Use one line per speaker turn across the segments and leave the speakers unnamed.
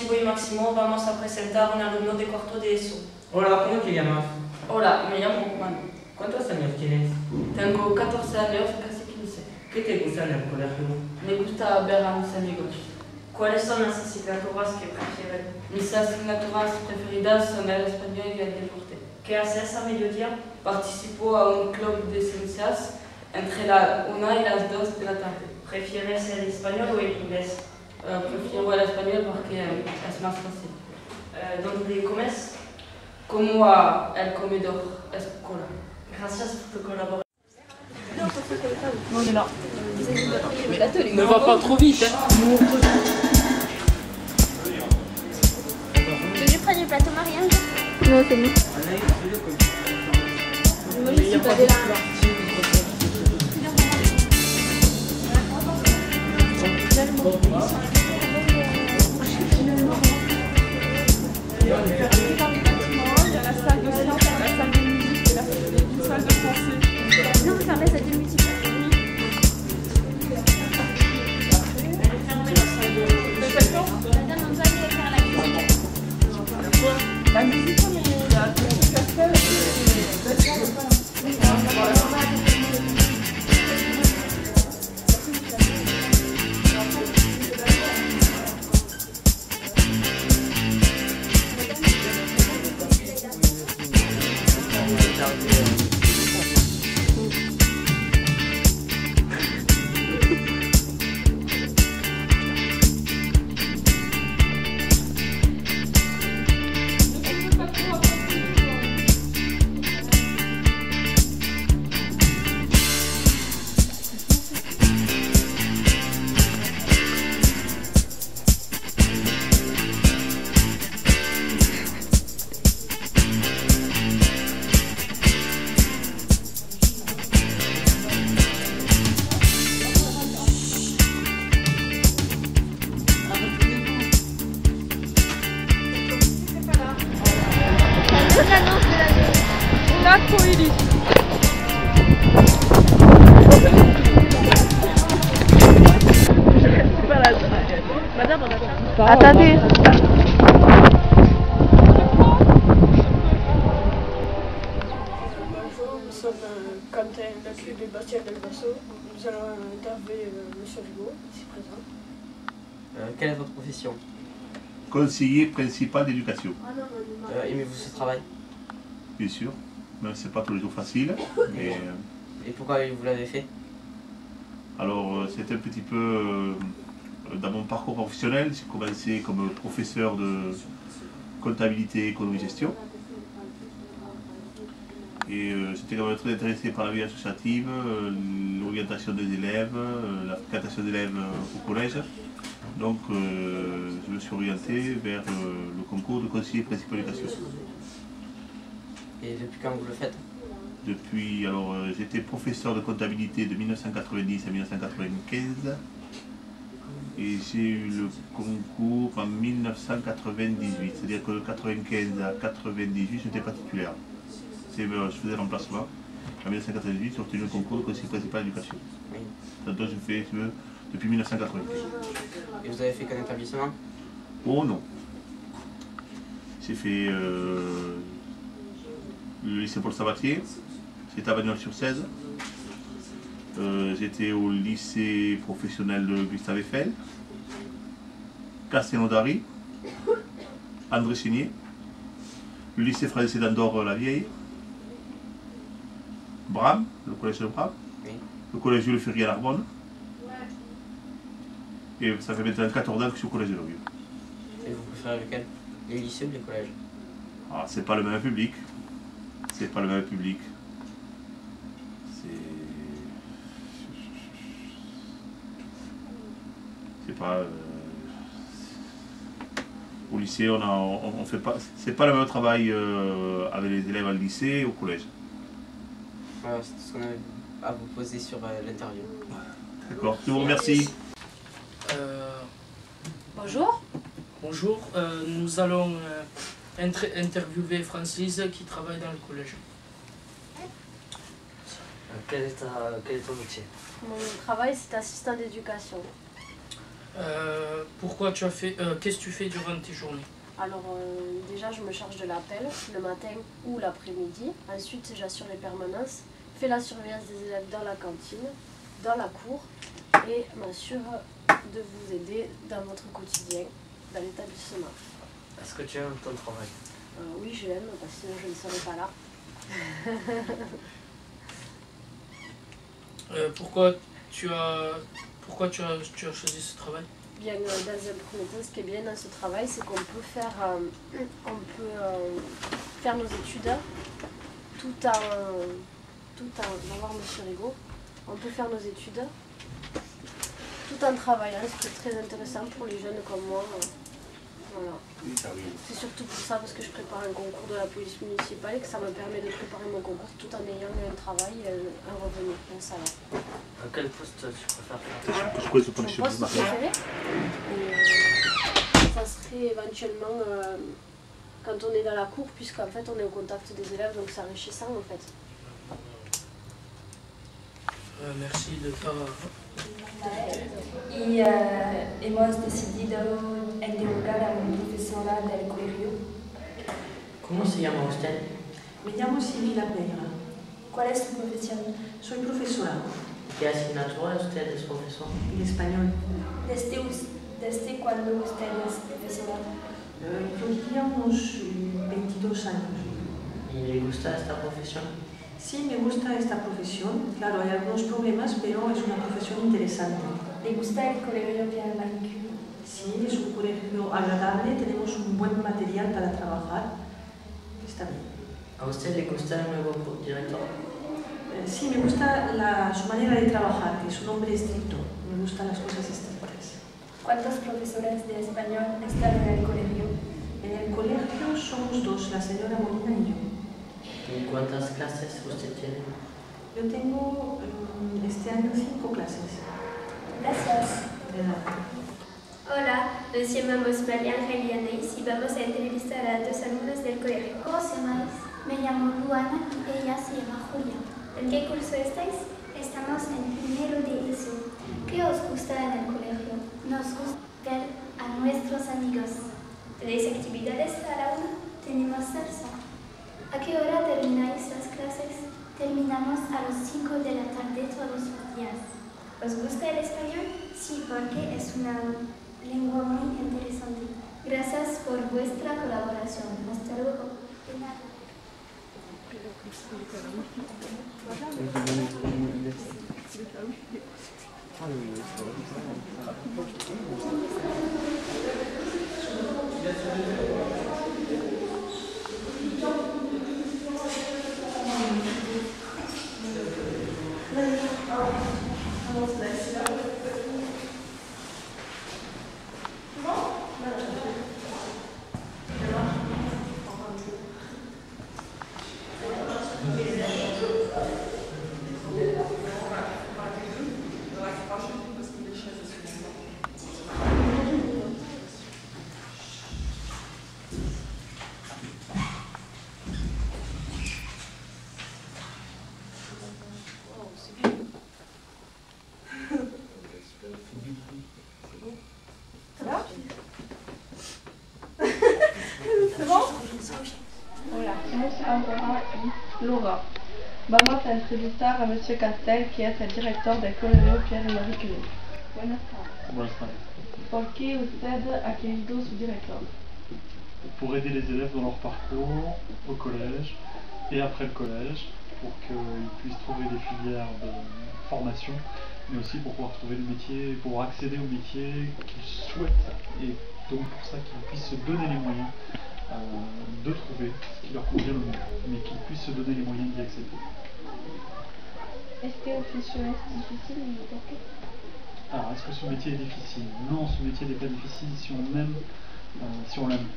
Y Máximo, vamos a presentar un alumno de cuarto de ESO.
Hola, ¿cómo te llamas?
Hola, me llamo Manu.
¿Cuántos años tienes?
Tengo 14 años, casi 15.
¿Qué te gusta en el colegio?
Me gusta ver a mis amigos.
¿Cuáles son las asignaturas que prefieren?
Mis asignaturas preferidas son el español y el deporte.
¿Qué haces a mediodía?
Participo a un club de ciencias entre la 1 y las 2 de la tarde.
¿Prefieres el español o el inglés?
Prefiero el español porque es más fácil.
¿Dónde comes?
Como a el comedor escolar.
Gracias por tu colaboración.
On est là.
Ne va pas trop vite, hein.
Tu veux prendre le plateau Marianne?
Non, c'est bon.
Moi, je suis pas de là.
Il y a la salle de sciences, la salle de musique et une salle de français.
Non, fermez la salle de musique.
D'accord?
Madame, on doit aller faire la musique.
La musique, mais la cascade, Coeli.
Attendez.
Bonjour, nous sommes Quentin, le club de Bastien Del Basso. Nous allons interviewer M. Rigaud, ici présent.
Quelle est votre profession?
Conseiller principal d'éducation.
Aimez-vous ce travail?
Bien sûr, mais c'est pas tous les jours facile. Mais,
Et pourquoi vous l'avez fait?
alors, c'est un petit peu dans mon parcours professionnel. J'ai commencé comme professeur de comptabilité, économie, gestion. Et j'étais quand même très intéressé par la vie associative, l'orientation des élèves, la fréquentation des élèves au collège. Donc, je me suis orienté vers le concours de conseiller principal d'éducation.
Et depuis quand vous le faites?
Depuis, alors j'étais professeur de comptabilité de 1990 à 1995 et j'ai eu le concours en 1998, c'est-à-dire que de 1995 à 1998 je n'étais pas titulaire. Je faisais remplacement. En 1998 j'ai obtenu le concours de conseiller principal d'éducation.
Oui.
Tantôt je fais depuis 1995.
Et vous avez fait quel établissement?
Oh non. J'ai fait le lycée Paul Sabatier, j'étais à Bagnols-sur-Cèze. J'étais au lycée professionnel de Gustave Eiffel, Castelnaudary, André Chénier, le lycée français d'Andorre-la-Vieille, Bram, le collège de Bram,
Oui.
le collège Jules Ferry à Narbonne. Et ça fait maintenant 14 ans que je suis au collège de Lorieux.
Et vous préférez lequel? Les lycées ou les collèges?
Ah, c'est pas le même public. C'est pas le même public. C'est pas. Au lycée, on fait pas. C'est pas le même travail avec les élèves au lycée et au collège.
Voilà, c'est tout ce qu'on avait à vous poser sur l'interview.
D'accord, je vous remercie.
Bonjour. Bonjour, nous allons interviewer Francis qui travaille dans le collège.
Quel est ton métier?
Mon travail, c'est assistant d'éducation.
Pourquoi tu as fait, qu'est-ce que tu fais durant tes journées?
Alors déjà, je me charge de l'appel le matin ou l'après-midi. Ensuite, j'assure les permanences, fais la surveillance des élèves dans la cantine, dans la cour et m'assure de vous aider dans votre quotidien, dans l'établissement.
Est-ce que tu aimes ton travail?
Oui, je l'aime, parce que sinon je ne serais pas là.
Pourquoi tu as choisi ce travail?
Bien, dans un premier temps, ce qui est bien dans ce travail, c'est qu'on peut faire, faire nos études tout en va voir Monsieur Rigaud. On peut faire nos études tout en travaillant, ce qui est très intéressant pour les jeunes comme moi. Voilà. C'est surtout pour ça, parce que je prépare un concours de la police municipale et que ça me permet de préparer mon concours tout en ayant un travail, un revenu, un salaire.
À quel poste tu préfères faire?
Mon poste préféré, ça serait éventuellement quand on est dans la cour, puisqu'en fait on est au contact des élèves, donc c'est enrichissant en fait.
Merci de ta...
Y hemos decidido interrogar a una profesora del colegio.
¿Cómo se llama usted?
Me llamo Sibila Pereira.
¿Cuál es su profesión?
Soy profesora.
¿Qué asignatura usted es profesor?
En español.
¿Desde cuándo usted es profesora?
Yo diría unos 22 años.
¿Y le gusta esta profesión?
Sí, me gusta esta profesión. Claro, hay algunos problemas, pero es una profesión interesante.
¿Le gusta el colegio Pierre Manicure?
Sí, es un colegio agradable, tenemos un buen material para trabajar. Está bien.
¿A usted le gusta el nuevo director?
Sí, me gusta su manera de trabajar, que es un hombre estricto. Me gustan las cosas estrictas.
¿Cuántos profesores de español están en el colegio?
En el colegio somos dos, la señora Molina y yo.
¿Y cuántas clases usted tiene?
Yo tengo este año 5 clases.
Gracias.
Hola, nos llamamos María Ángel y Anaís y vamos a entrevistar a 2 alumnos del colegio.
¿Cómo se llamáis? Me llamo Luana y ella se llama Julia.
¿En qué curso estáis?
Estamos en primero de ESO.
¿Qué os gusta en el colegio?
Nos gusta ver a nuestros amigos.
¿Tenéis actividades a la una?
Tenemos salsa.
¿A qué hora termináis las clases?
Terminamos a las 5 de la tarde todos los días.
¿Os gusta el español?
Sí, porque es una lengua muy interesante.
Gracias por vuestra colaboración. Hasta luego.
De nada.
Laura. Vamos a entrevistar a M. Castel, que es el director del Colegio Pierre y Marie Curie. Buenas tardes.
Buenas tardes.
¿Por qué usted ha querido su director?
Pour aider les élèves dans leur parcours au collège et après le collège, pour qu'ils puissent trouver des filières de formation, mais aussi pour pouvoir trouver le métier, pour accéder au métier qu'ils souhaitent, et donc pour ça qu'ils puissent se donner les moyens de trouver ce qui leur convient le mieux, mais qu'ils puissent se donner les moyens d'y accéder.
Est-ce que oficio es difficile y por qué?
Alors, est-ce que ce métier est difficile? Non, ce métier n'est pas difficile si on aime, si on l'aime.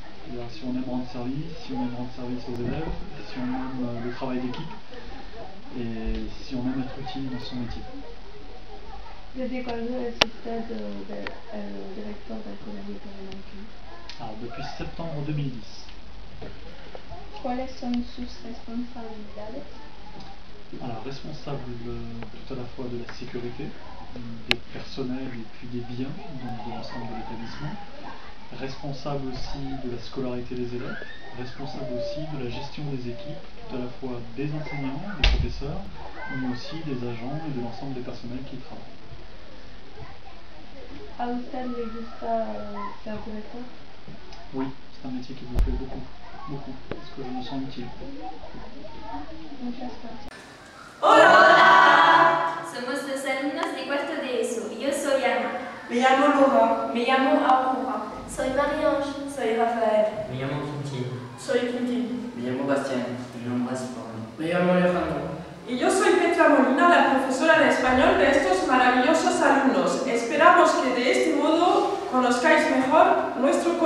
Si on aime rendre service, si on aime rendre service aux élèves, si on aime le travail d'équipe, et si on aime être utile dans son métier.
¿Desde cuándo es usted el director del Colegio Pierre y Marie Curie?
Alors, depuis septembre 2010.
¿Cuáles son sus responsabilidades?
Alors, responsable tout à la fois de la sécurité, des personnels et puis des biens, donc de l'ensemble de l'établissement. Responsable aussi de la scolarité des élèves, responsable aussi de la gestion des équipes, tout à la fois des enseignants, des professeurs, mais aussi des agents et de l'ensemble des personnels qui y travaillent.
¿A usted le gusta ser director?
Oui, c'est un métier qui me plaît beaucoup, beaucoup, parce que je me sens utile.
Muchas gracias.
Hola! Somos los alumnos de cuarto de ESO. Yo soy Ana.
Me llamo Laura.
Me llamo Aurora.
Soy Marie-Ange.
Soy Rafael.
Me llamo Quintín.
Soy Quintín.
Me llamo Bastien. Mi nombre es Pablo.
Me llamo Alejandro.
Y yo soy Petra Molina, la profesora de español de estos maravillosos alumnos. Esperamos que de este modo conozcáis mejor nuestro